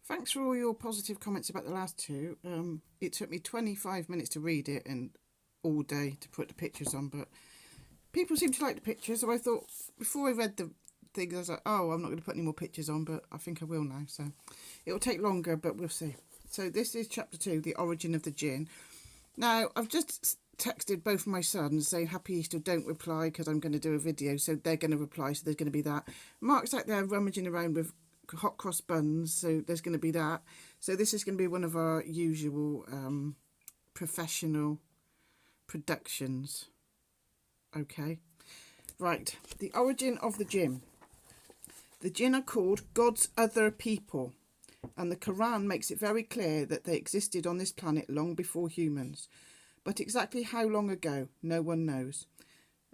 Thanks for all your positive comments about the last two. It took me 25 minutes to read it and all day to put the pictures on, but people seem to like the pictures, so I thought before I read the thing, I was like, oh, I'm not going to put any more pictures on, but I think I will now, so it'll take longer, but we'll see. So this is chapter 2, The Origin of the Djinn. Now, I've just texted both my sons saying Happy Easter, don't reply because I'm going to do a video, so they're going to reply, so there's going to be that. Mark's out there rummaging around with hot cross buns, so there's going to be that. So this is going to be one of our usual professional productions. Okay, right. The origin of the Jinn. The Jinn are called God's other people, and the Quran makes it very clear that they existed on this planet long before humans. But exactly how long ago, no one knows.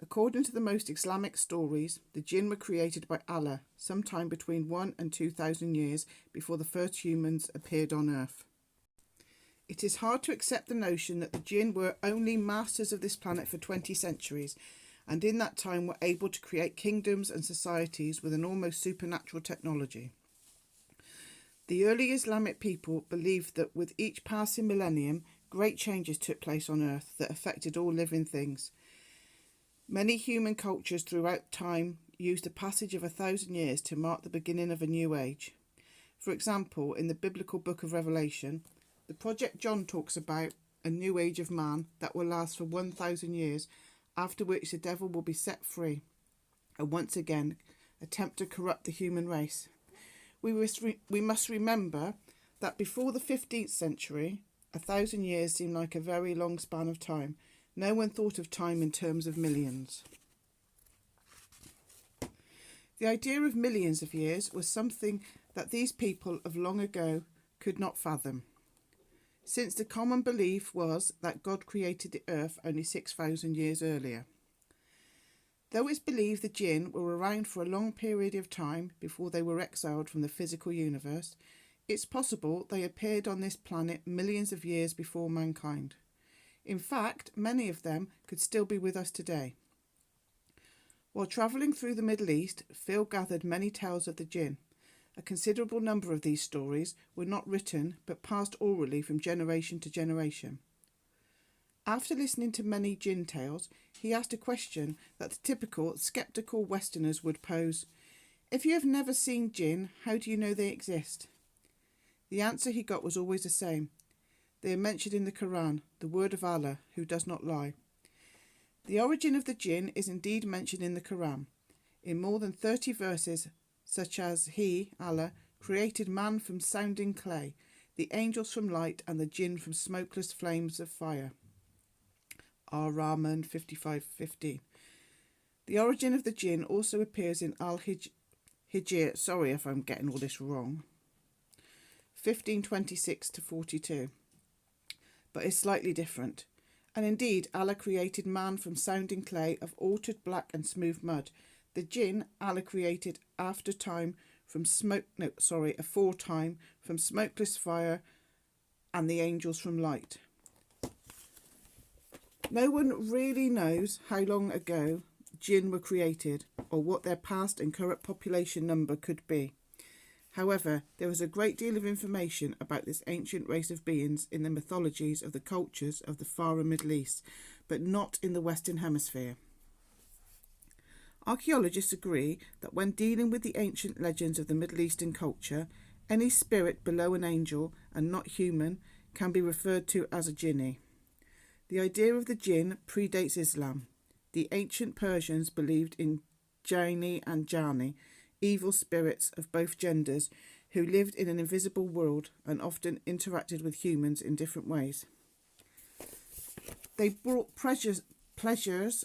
According to the most Islamic stories, the Jinn were created by Allah sometime between 1 and 2,000 years before the first humans appeared on Earth. It is hard to accept the notion that the Jinn were only masters of this planet for 20 centuries, and in that time were able to create kingdoms and societies with an almost supernatural technology. The early Islamic people believed that with each passing millennium, great changes took place on Earth that affected all living things. Many human cultures throughout time used a passage of 1,000 years to mark the beginning of a new age. For example, in the biblical book of Revelation, the Project John talks about a new age of man that will last for 1,000 years, after which the devil will be set free and once again attempt to corrupt the human race. We must remember that before the 15th century, 1,000 years seemed like a very long span of time. No one thought of time in terms of millions. The idea of millions of years was something that these people of long ago could not fathom, since the common belief was that God created the earth only 6,000 years earlier. Though it's believed the Jinn were around for a long period of time before they were exiled from the physical universe, it's possible they appeared on this planet millions of years before mankind. In fact, many of them could still be with us today. While travelling through the Middle East, Phil gathered many tales of the Jinn. A considerable number of these stories were not written but passed orally from generation to generation. After listening to many Jinn tales, he asked a question that the typical sceptical Westerners would pose. If you have never seen Jinn, how do you know they exist? The answer he got was always the same. They are mentioned in the Quran, the word of Allah, who does not lie. The origin of the Jinn is indeed mentioned in the Quran, in more than 30 verses, such as He, Allah, created man from sounding clay, the angels from light, and the Jinn from smokeless flames of fire. Ar-Rahman 55:15. The origin of the Jinn also appears in Al-Hijr, sorry if I'm getting all this wrong, 15:26-42. But is slightly different. And indeed, Allah created man from sounding clay of altered black and smooth mud. The Jinn Allah created aforetime from smokeless fire, and the angels from light. No one really knows how long ago Jinn were created or what their past and current population number could be. However, there is a great deal of information about this ancient race of beings in the mythologies of the cultures of the Far and Middle East, but not in the Western Hemisphere. Archaeologists agree that when dealing with the ancient legends of the Middle Eastern culture, any spirit below an angel and not human can be referred to as a jinni. The idea of the jinn predates Islam. The ancient Persians believed in jinni and jani, evil spirits of both genders who lived in an invisible world and often interacted with humans in different ways. They brought pleasures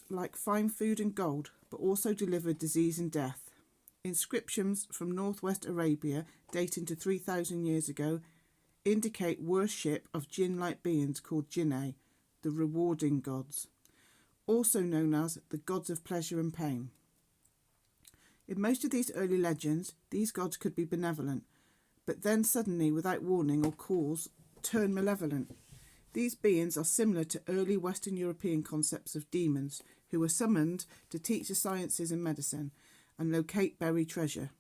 like fine food and gold, but also delivered disease and death. Inscriptions from northwest Arabia, dating to 3,000 years ago, indicate worship of jinn-like beings called jinnah, the rewarding gods, also known as the gods of pleasure and pain. In most of these early legends, these gods could be benevolent, but then suddenly, without warning or cause, turn malevolent. These beings are similar to early Western European concepts of demons, who were summoned to teach the sciences and medicine and locate buried treasure.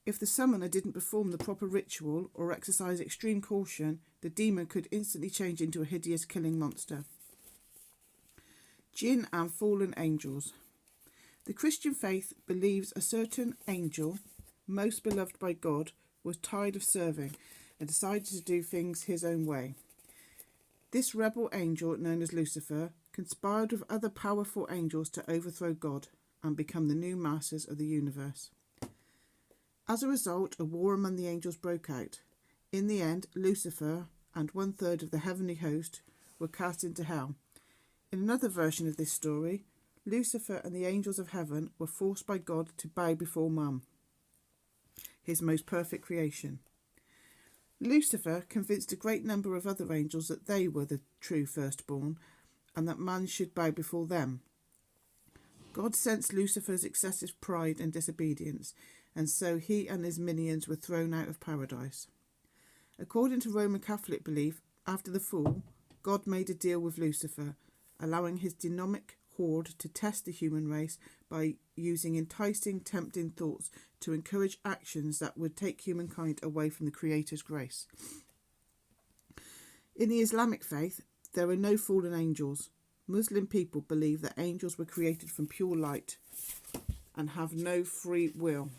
If the summoner didn't perform the proper ritual or exercise extreme caution, the demon could instantly change into a hideous killing monster. Jinn and fallen angels. The Christian faith believes a certain angel, most beloved by God, was tired of serving and decided to do things his own way. This rebel angel, known as Lucifer, conspired with other powerful angels to overthrow God and become the new masters of the universe. As a result, a war among the angels broke out. In the end, Lucifer and 1/3 of the heavenly host were cast into hell. In another version of this story, Lucifer and the angels of heaven were forced by God to bow before man, his most perfect creation. Lucifer convinced a great number of other angels that they were the true firstborn and that man should bow before them. God sensed Lucifer's excessive pride and disobedience, and so he and his minions were thrown out of paradise. According to Roman Catholic belief, after the fall, God made a deal with Lucifer, allowing his demonic horde to test the human race by using enticing, tempting thoughts to encourage actions that would take humankind away from the Creator's grace. In the Islamic faith, there are no fallen angels. Muslim people believe that angels were created from pure light and have no free will.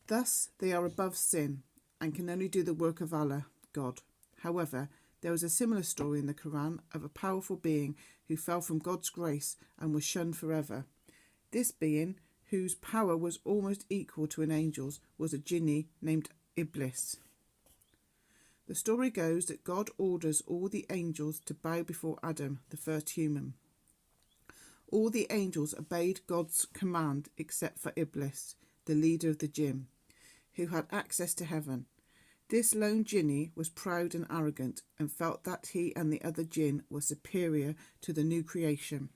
Thus, they are above sin and can only do the work of Allah, God. However, there is a similar story in the Quran of a powerful being who fell from God's grace and was shunned forever. This being, whose power was almost equal to an angel's, was a jinni named Iblis. The story goes that God orders all the angels to bow before Adam, the first human. All the angels obeyed God's command except for Iblis, the leader of the jinn, who had access to heaven. This lone jinni was proud and arrogant and felt that he and the other jinn were superior to the new creation.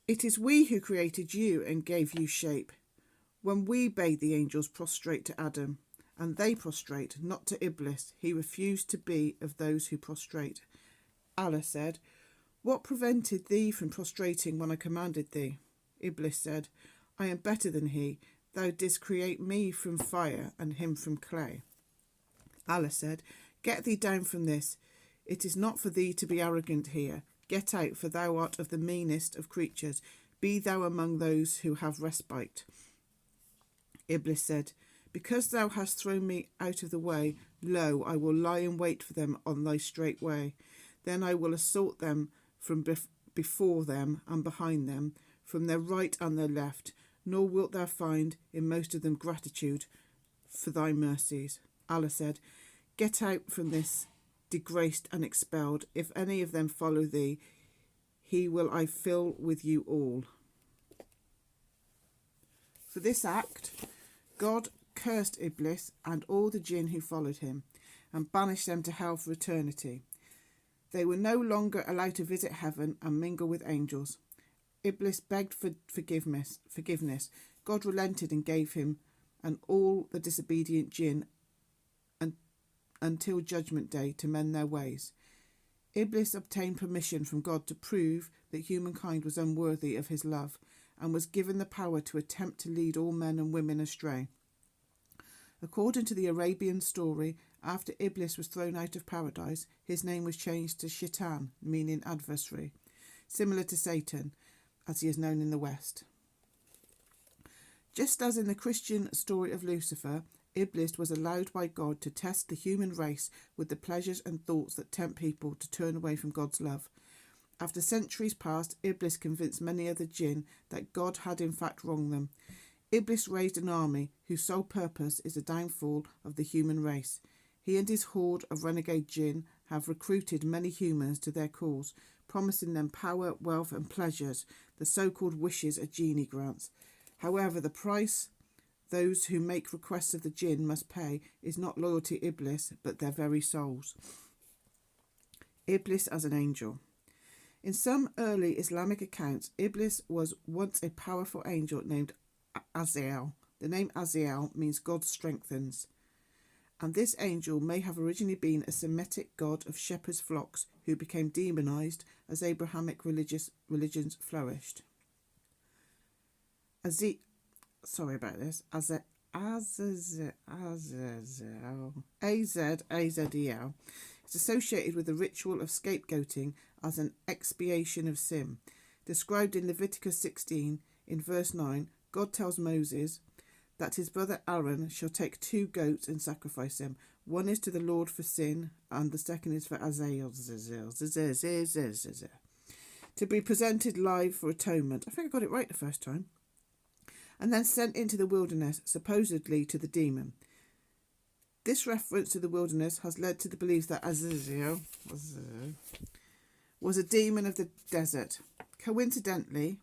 "It is we who created you and gave you shape. When we bade the angels prostrate to Adam, and they prostrate, not to Iblis, he refused to be of those who prostrate." Allah said, "What prevented thee from prostrating when I commanded thee?" Iblis said, "I am better than he. Thou didst create me from fire and him from clay." Allah said, "Get thee down from this. It is not for thee to be arrogant here. Get out, for thou art of the meanest of creatures. Be thou among those who have respite." Iblis said, "Because thou hast thrown me out of the way, lo, I will lie in wait for them on thy straight way. Then I will assault them from before them and behind them, from their right and their left, nor wilt thou find in most of them gratitude for thy mercies." Allah said, "Get out from this, disgraced and expelled. If any of them follow thee, he will I fill with you all." For this act, God cursed Iblis and all the jinn who followed him, and banished them to hell for eternity. They were no longer allowed to visit heaven and mingle with angels. Iblis begged for forgiveness. God relented and gave him and all the disobedient jinn until Judgment Day to mend their ways. Iblis obtained permission from God to prove that humankind was unworthy of his love, and was given the power to attempt to lead all men and women astray. According to the Arabian story, after Iblis was thrown out of paradise, his name was changed to Shaitan, meaning adversary, similar to Satan, as he is known in the West. Just as in the Christian story of Lucifer, Iblis was allowed by God to test the human race with the pleasures and thoughts that tempt people to turn away from God's love. After centuries passed, Iblis convinced many other jinn that God had in fact wronged them. Iblis raised an army whose sole purpose is the downfall of the human race. He and his horde of renegade jinn have recruited many humans to their cause, promising them power, wealth and pleasures, the so-called wishes a genie grants. However, the price those who make requests of the jinn must pay is not loyalty to Iblis, but their very souls. Iblis as an angel. In some early Islamic accounts, Iblis was once a powerful angel named Azael. The name Azael means God strengthens, and this angel may have originally been a Semitic god of shepherds' flocks who became demonized as Abrahamic religions flourished. sorry about this, Azazel, Azazel, is associated with the ritual of scapegoating as an expiation of sin. Described in Leviticus 16, in verse 9, God tells Moses that his brother Aaron shall take 2 goats and sacrifice them. One is to the Lord for sin, and the second is for Azazel, to be presented live for atonement. I think I got it right the first time. And then sent into the wilderness, supposedly to the demon. This reference to the wilderness has led to the belief that Azazel was a demon of the desert. Coincidentally,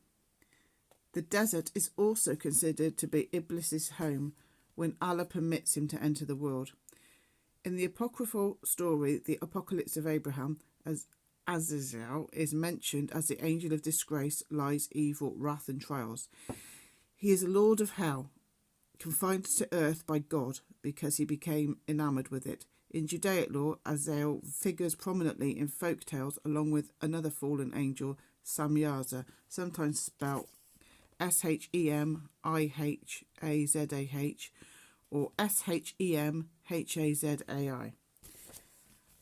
the desert is also considered to be Iblis's home when Allah permits him to enter the world. In the apocryphal story, the Apocalypse of Abraham, as Azazel is mentioned as the angel of disgrace, lies, evil, wrath and trials. He is a lord of hell, confined to earth by God because he became enamoured with it. In Judaic law, Azazel figures prominently in folk tales along with another fallen angel, Samyaza, sometimes spelled Shemihazah or Shemhazai.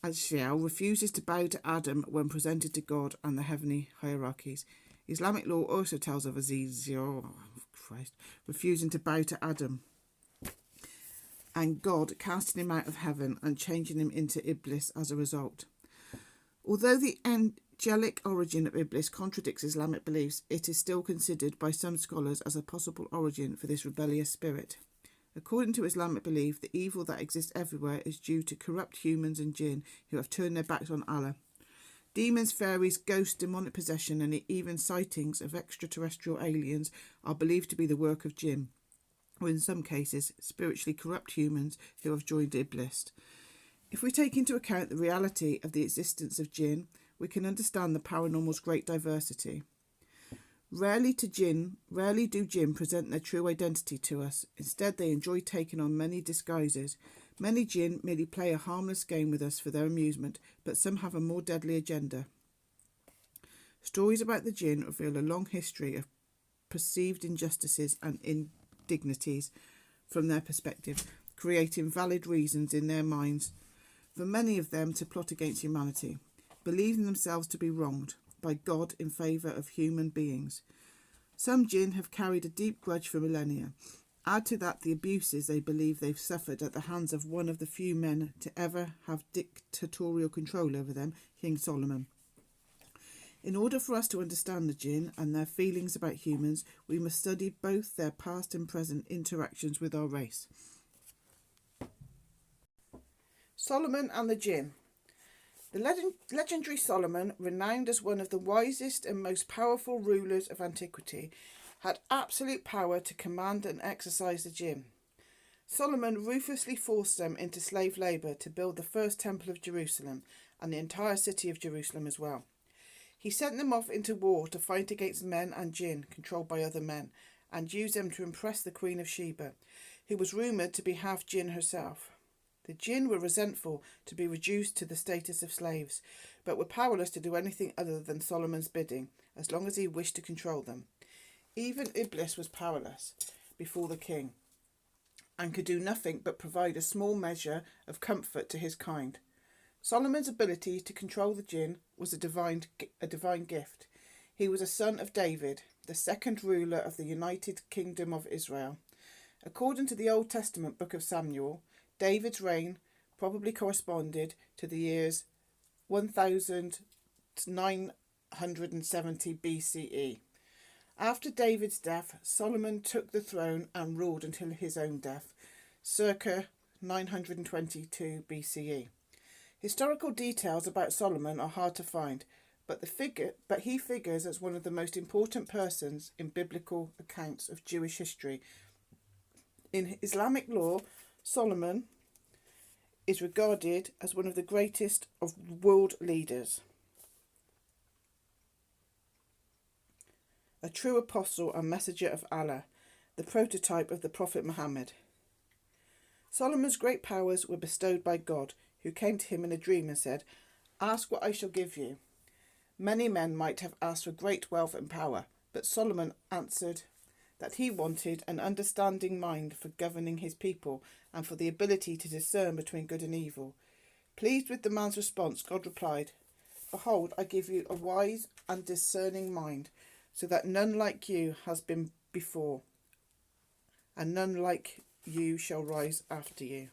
Azazel refuses to bow to Adam when presented to God and the heavenly hierarchies. Islamic law also tells of Azazel refusing to bow to Adam and God casting him out of heaven and changing him into Iblis as a result. Although the angelic origin of Iblis contradicts Islamic beliefs, it is still considered by some scholars as a possible origin for this rebellious spirit. According to Islamic belief, the evil that exists everywhere is due to corrupt humans and jinn who have turned their backs on Allah. Demons, fairies, ghosts, demonic possession, and even sightings of extraterrestrial aliens are believed to be the work of jinn, or in some cases, spiritually corrupt humans who have joined Iblis. If we take into account the reality of the existence of jinn, we can understand the paranormal's great diversity. Rarely do jinn present their true identity to us. Instead, they enjoy taking on many disguises. Many jinn merely play a harmless game with us for their amusement, but some have a more deadly agenda. Stories about the jinn reveal a long history of perceived injustices and indignities from their perspective, creating valid reasons in their minds for many of them to plot against humanity, believing themselves to be wronged by God in favour of human beings. Some jinn have carried a deep grudge for millennia. Add to that the abuses they believe they've suffered at the hands of one of the few men to ever have dictatorial control over them, King Solomon. In order for us to understand the jinn and their feelings about humans, we must study both their past and present interactions with our race. Solomon and the jinn. The legendary Solomon, renowned as one of the wisest and most powerful rulers of antiquity, had absolute power to command and exercise the jinn. Solomon ruthlessly forced them into slave labour to build the first temple of Jerusalem and the entire city of Jerusalem as well. He sent them off into war to fight against men and jinn controlled by other men and used them to impress the Queen of Sheba, who was rumoured to be half jinn herself. The jinn were resentful to be reduced to the status of slaves, but were powerless to do anything other than Solomon's bidding, as long as he wished to control them. Even Iblis was powerless before the king, and could do nothing but provide a small measure of comfort to his kind. Solomon's ability to control the jinn was a divine gift. He was a son of David, the second ruler of the United Kingdom of Israel. According to the Old Testament book of Samuel, David's reign probably corresponded to the years 1970 BCE. After David's death, Solomon took the throne and ruled until his own death, circa 922 BCE. Historical details about Solomon are hard to find, but he figures as one of the most important persons in biblical accounts of Jewish history. In Islamic law, Solomon is regarded as one of the greatest of world leaders, a true apostle and messenger of Allah, the prototype of the Prophet Muhammad. Solomon's great powers were bestowed by God, who came to him in a dream and said, "Ask what I shall give you." Many men might have asked for great wealth and power, but Solomon answered that he wanted an understanding mind for governing his people and for the ability to discern between good and evil. Pleased with the man's response, God replied, "Behold, I give you a wise and discerning mind, so that none like you has been before, and none like you shall rise after you."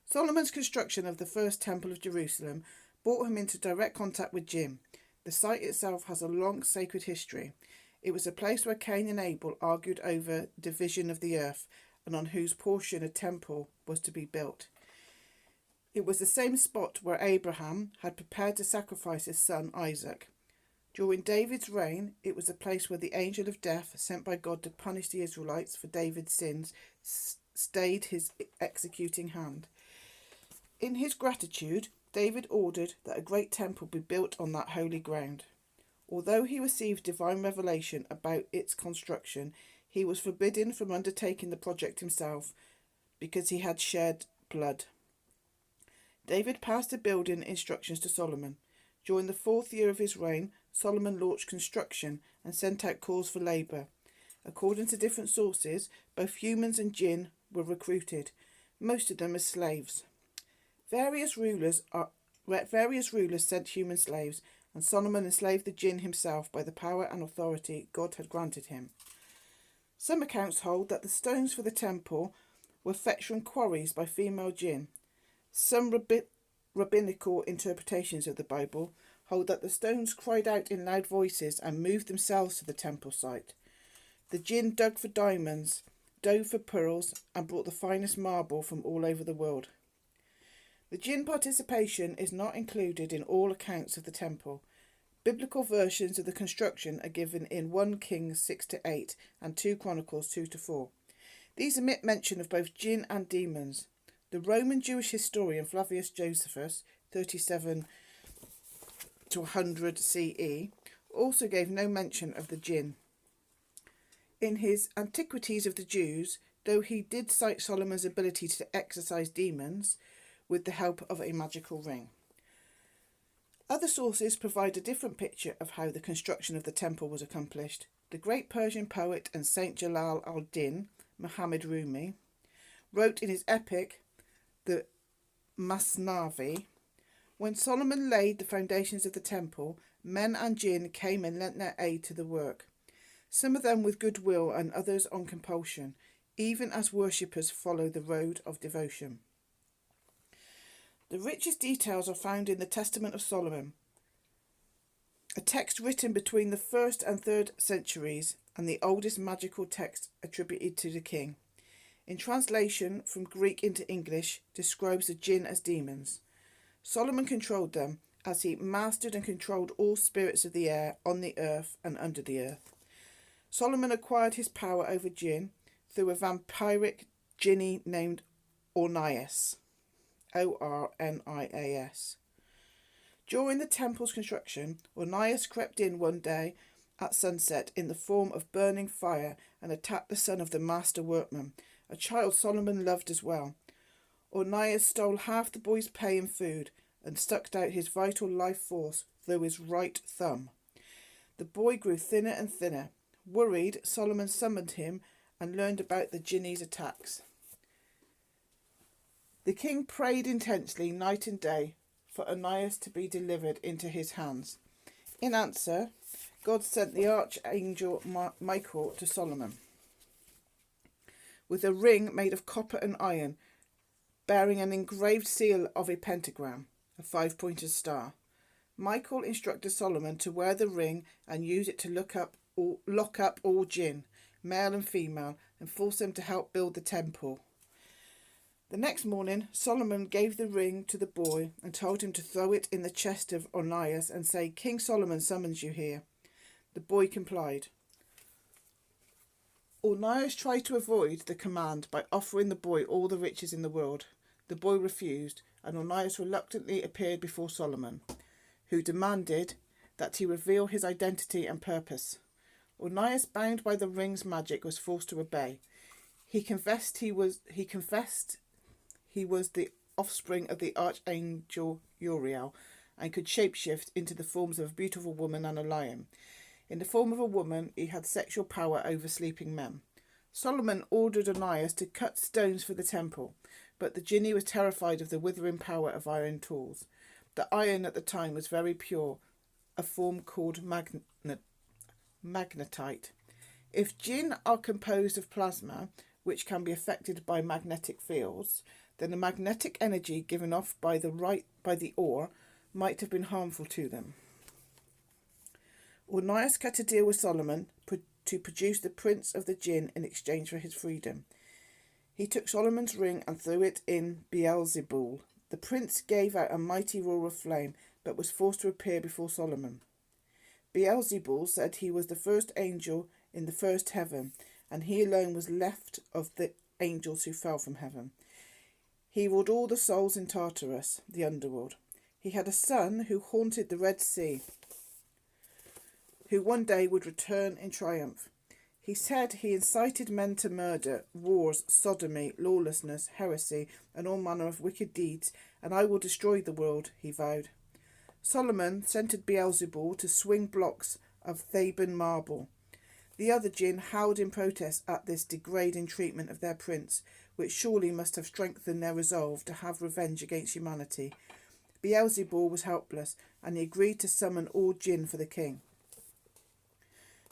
Solomon's construction of the first temple of Jerusalem brought him into direct contact with Jinn. The site itself has a long sacred history. It was a place where Cain and Abel argued over division of the earth and on whose portion a temple was to be built. It was the same spot where Abraham had prepared to sacrifice his son Isaac. During David's reign, it was a place where the angel of death, sent by God to punish the Israelites for David's sins, stayed his executing hand. In his gratitude, David ordered that a great temple be built on that holy ground. Although he received divine revelation about its construction, he was forbidden from undertaking the project himself because he had shed blood. David passed the building instructions to Solomon. During the 4th year of his reign, Solomon launched construction and sent out calls for labour. According to different sources, both humans and jinn were recruited, most of them as slaves. Various rulers sent human slaves, and Solomon enslaved the jinn himself by the power and authority God had granted him. Some accounts hold that the stones for the temple were fetched from quarries by female jinn. Some rabbinical interpretations of the Bible hold that the stones cried out in loud voices and moved themselves to the temple site. The jinn dug for diamonds, dove for pearls, and brought the finest marble from all over the world. The jinn participation is not included in all accounts of the temple. Biblical versions of the construction are given in 1 Kings 6-8 and 2 Chronicles 2-4. These omit mention of both jinn and demons. The Roman Jewish historian Flavius Josephus, 37 to 100 CE, also gave no mention of the jinn. In his Antiquities of the Jews, though he did cite Solomon's ability to exorcise demons with the help of a magical ring. Other sources provide a different picture of how the construction of the temple was accomplished. The great Persian poet and Saint Jalal al-Din, Muhammad Rumi, wrote in his epic, the Masnavi, "When Solomon laid the foundations of the temple, men and jinn came and lent their aid to the work, some of them with goodwill and others on compulsion, even as worshippers follow the road of devotion." The richest details are found in the Testament of Solomon, a text written between the 1st and 3rd centuries and the oldest magical text attributed to the king. In translation from Greek into English, describes the jinn as demons. Solomon controlled them, as he mastered and controlled all spirits of the air, on the earth and under the earth. Solomon acquired his power over jinn through a vampiric jinni named Ornias. Ornias. During the temple's construction, Ornias crept in one day at sunset in the form of burning fire and attacked the son of the master workman, a child Solomon loved as well. Ornias stole half the boy's pay and food and sucked out his vital life force through his right thumb. The boy grew thinner and thinner. Worried, Solomon summoned him and learned about the jinni's attacks. The king prayed intensely night and day for Ornias to be delivered into his hands. In answer, God sent the archangel Michael to Solomon with a ring made of copper and iron, bearing an engraved seal of a pentagram, a 5-pointed star. Michael instructed Solomon to wear the ring and use it to lock up all jinn, male and female, and force them to help build the temple. The next morning, Solomon gave the ring to the boy and told him to throw it in the chest of Ornias and say, "King Solomon summons you here." The boy complied. Ornias tried to avoid the command by offering the boy all the riches in the world. The boy refused, and Ornias reluctantly appeared before Solomon, who demanded that he reveal his identity and purpose. Ornias, bound by the ring's magic, was forced to obey. He confessed he was the offspring of the archangel Uriel and could shapeshift into the forms of a beautiful woman and a lion. In the form of a woman, he had sexual power over sleeping men. Solomon ordered Onias to cut stones for the temple, but the Jinni was terrified of the withering power of iron tools. The iron at the time was very pure, a form called magnetite. If Jinn are composed of plasma, which can be affected by magnetic fields, then the magnetic energy given off by the ore might have been harmful to them. Onias cut a deal with Solomon to produce the prince of the Jinn in exchange for his freedom. He took Solomon's ring and threw it in Beelzebul. The prince gave out a mighty roar of flame, but was forced to appear before Solomon. Beelzebul said he was the first angel in the first heaven, and he alone was left of the angels who fell from heaven. He ruled all the souls in Tartarus, the underworld. He had a son who haunted the Red Sea, who one day would return in triumph. He said he incited men to murder, wars, sodomy, lawlessness, heresy, and all manner of wicked deeds, and I will destroy the world, he vowed. Solomon sent Beelzebul to swing blocks of Theban marble. The other Jinn howled in protest at this degrading treatment of their prince, which surely must have strengthened their resolve to have revenge against humanity. Beelzebul was helpless, and he agreed to summon all Jinn for the king.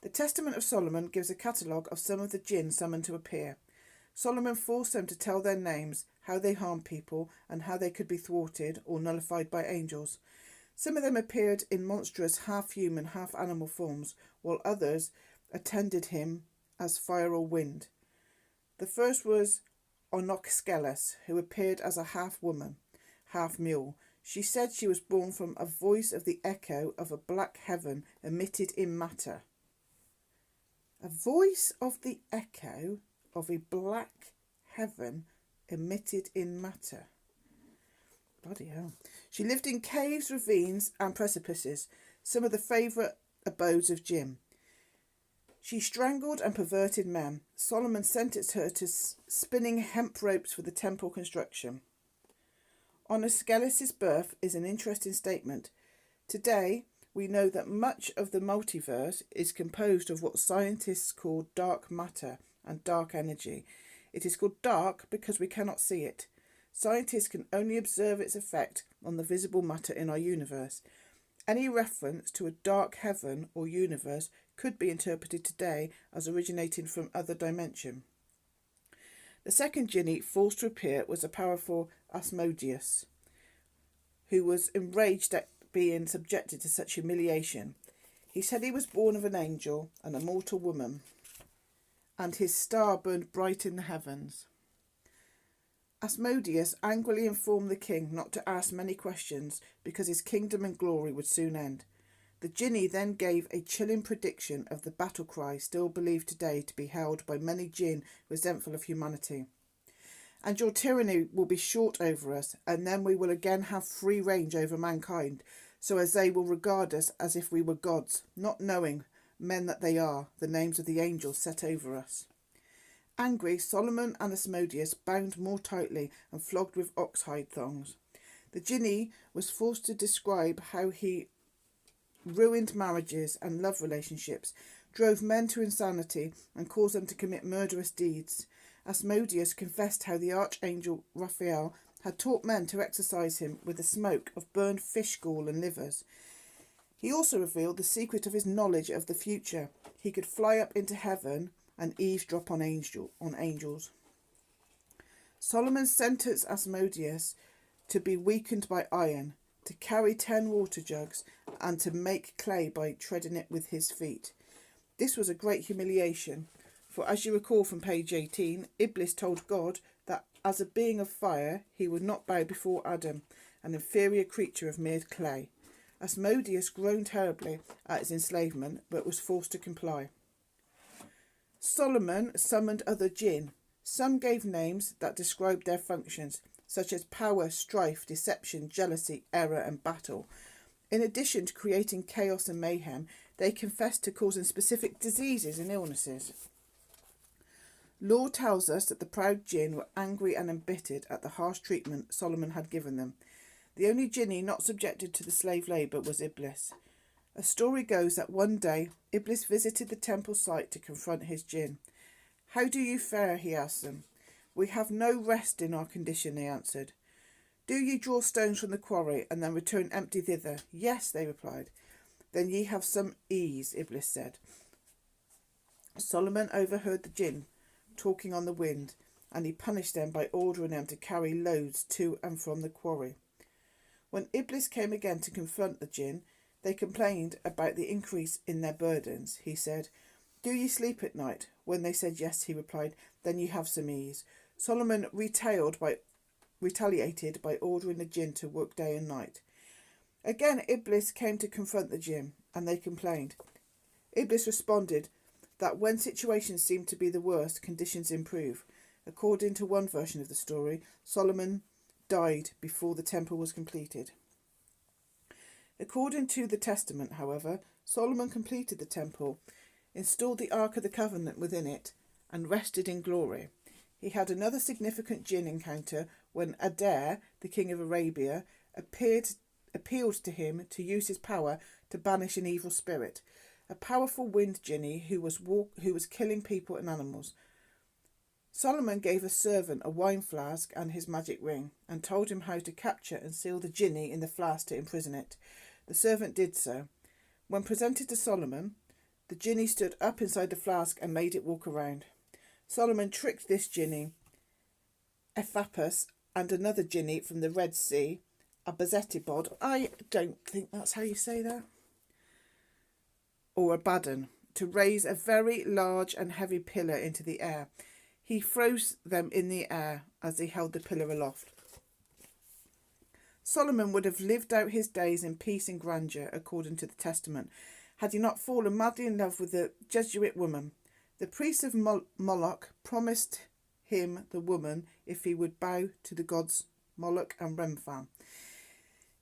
The Testament of Solomon gives a catalogue of some of the Jinn summoned to appear. Solomon forced them to tell their names, how they harmed people, and how they could be thwarted or nullified by angels. Some of them appeared in monstrous half-human, half-animal forms, while others attended him as fire or wind. The first was Onoxgelis, who appeared as a half-woman, half-mule. She said she was born from a voice of the echo of a black heaven emitted in matter. A voice of the echo of a black heaven emitted in matter. Bloody hell. She lived in caves, ravines, and precipices, some of the favourite abodes of Jinn. She strangled and perverted men. Solomon sentenced her to spinning hemp ropes for the temple construction. Onosgelis' birth is an interesting statement. Today, we know that much of the multiverse is composed of what scientists call dark matter and dark energy. It is called dark because we cannot see it. Scientists can only observe its effect on the visible matter in our universe. Any reference to a dark heaven or universe could be interpreted today as originating from other dimension. The second Jinni forced to appear was a powerful Asmodeus, who was enraged at being subjected to such humiliation. He said he was born of an angel and a mortal woman, and his star burned bright in the heavens. Asmodeus angrily informed the king not to ask many questions because his kingdom and glory would soon end. The Jinni then gave a chilling prediction of the battle cry still believed today to be held by many Jinn resentful of humanity. And your tyranny will be short over us, and then we will again have free range over mankind, so as they will regard us as if we were gods, not knowing, men that they are, the names of the angels set over us. Angry, Solomon and Asmodeus bound more tightly and flogged with oxhide thongs. The Jinni was forced to describe how he ruined marriages and love relationships, drove men to insanity, and caused them to commit murderous deeds. Asmodeus confessed how the archangel Raphael had taught men to exorcise him with the smoke of burned fish gall and livers. He also revealed the secret of his knowledge of the future. He could fly up into heaven and eavesdrop on angels. Solomon sentenced Asmodeus to be weakened by iron, to carry 10 water jugs, and to make clay by treading it with his feet. This was a great humiliation, for as you recall from page 18, Iblis told God that as a being of fire he would not bow before Adam, an inferior creature of mere clay. Asmodeus groaned terribly at his enslavement, but was forced to comply. Solomon summoned other Jinn. Some gave names that described their functions, such as power, strife, deception, jealousy, error, and battle. In addition to creating chaos and mayhem, they confessed to causing specific diseases and illnesses. Law tells us that the proud Jinn were angry and embittered at the harsh treatment Solomon had given them. The only Jinni not subjected to the slave labour was Iblis. A story goes that one day Iblis visited the temple site to confront his jinn. "How do you fare?" he asked them. "We have no rest in our condition," they answered. "Do ye draw stones from the quarry and then return empty thither?" "Yes," they replied. "Then ye have some ease," Iblis said. Solomon overheard the jinn talking on the wind, and he punished them by ordering them to carry loads to and from the quarry. When Iblis came again to confront the jinn, they complained about the increase in their burdens. He said, "Do ye sleep at night?" When they said yes, he replied, "Then ye have some ease." Solomon retaliated by ordering the jinn to work day and night. Again Iblis came to confront the jinn, and they complained. Iblis responded that when situations seem to be the worst, conditions improve. According to one version of the story, Solomon died before the temple was completed. According to the Testament, however, Solomon completed the temple, installed the Ark of the Covenant within it, and rested in glory. He had another significant jinn encounter when Adair, the king of Arabia, appealed to him to use his power to banish an evil spirit, a powerful wind jinni who was killing people and animals. Solomon gave a servant a wine flask and his magic ring, and told him how to capture and seal the jinni in the flask to imprison it. The servant did so. When presented to Solomon, the jinni stood up inside the flask and made it walk around. Solomon tricked this jinni, Ephapus, and another jinni from the Red Sea, Abazetibod. I don't think that's how you say that. Or Abaddon, to raise a very large and heavy pillar into the air. He froze them in the air as he held the pillar aloft. Solomon would have lived out his days in peace and grandeur, according to the Testament, had he not fallen madly in love with the Jesuit woman. The priest of Moloch promised him the woman if he would bow to the gods Moloch and Remphan.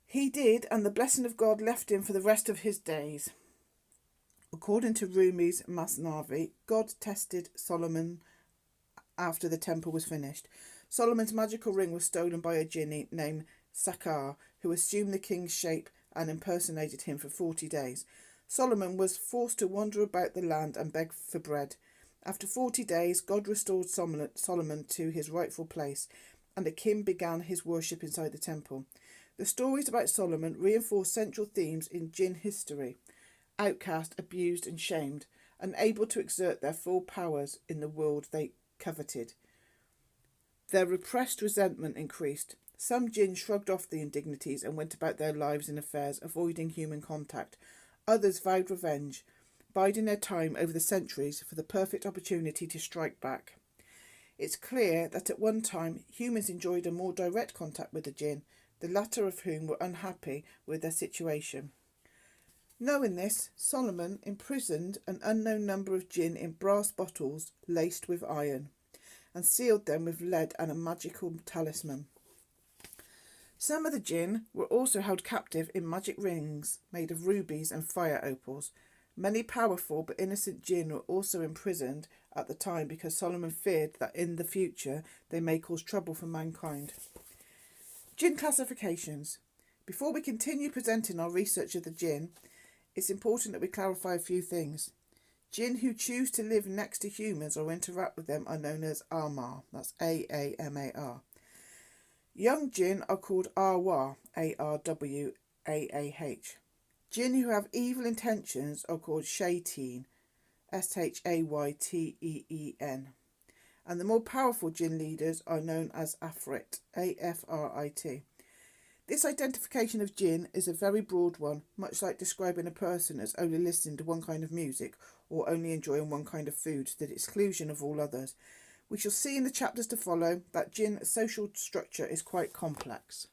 He did, and the blessing of God left him for the rest of his days. According to Rumi's Masnavi, God tested Solomon after the temple was finished. Solomon's magical ring was stolen by a jinni named Sakar, who assumed the king's shape and impersonated him for 40 days. Solomon was forced to wander about the land and beg for bread. After 40 days, God restored Solomon to his rightful place, and the king began his worship inside the temple. The stories about Solomon reinforce central themes in jinn history: outcast, abused and shamed, unable to exert their full powers in the world they coveted. Their repressed resentment increased. Some jinn shrugged off the indignities and went about their lives and affairs, avoiding human contact. Others vowed revenge, biding their time over the centuries for the perfect opportunity to strike back. It's clear that at one time humans enjoyed a more direct contact with the jinn, the latter of whom were unhappy with their situation. Knowing this, Solomon imprisoned an unknown number of jinn in brass bottles laced with iron, and sealed them with lead and a magical talisman. Some of the jinn were also held captive in magic rings made of rubies and fire opals. Many powerful but innocent jinn were also imprisoned at the time because Solomon feared that in the future they may cause trouble for mankind. Jinn classifications. Before we continue presenting our research of the jinn, it's important that we clarify a few things. Jinn who choose to live next to humans or interact with them are known as Amar. That's A-A-M-A-R. Young jinn are called Arwah, A-R-W-A-A-H. Jinn who have evil intentions are called Shayteen, S-H-A-Y-T-E-E-N. And the more powerful jinn leaders are known as Afrit, A-F-R-I-T. This identification of jinn is a very broad one, much like describing a person as only listening to one kind of music or only enjoying one kind of food to the exclusion of all others. We shall see in the chapters to follow that jinn's social structure is quite complex.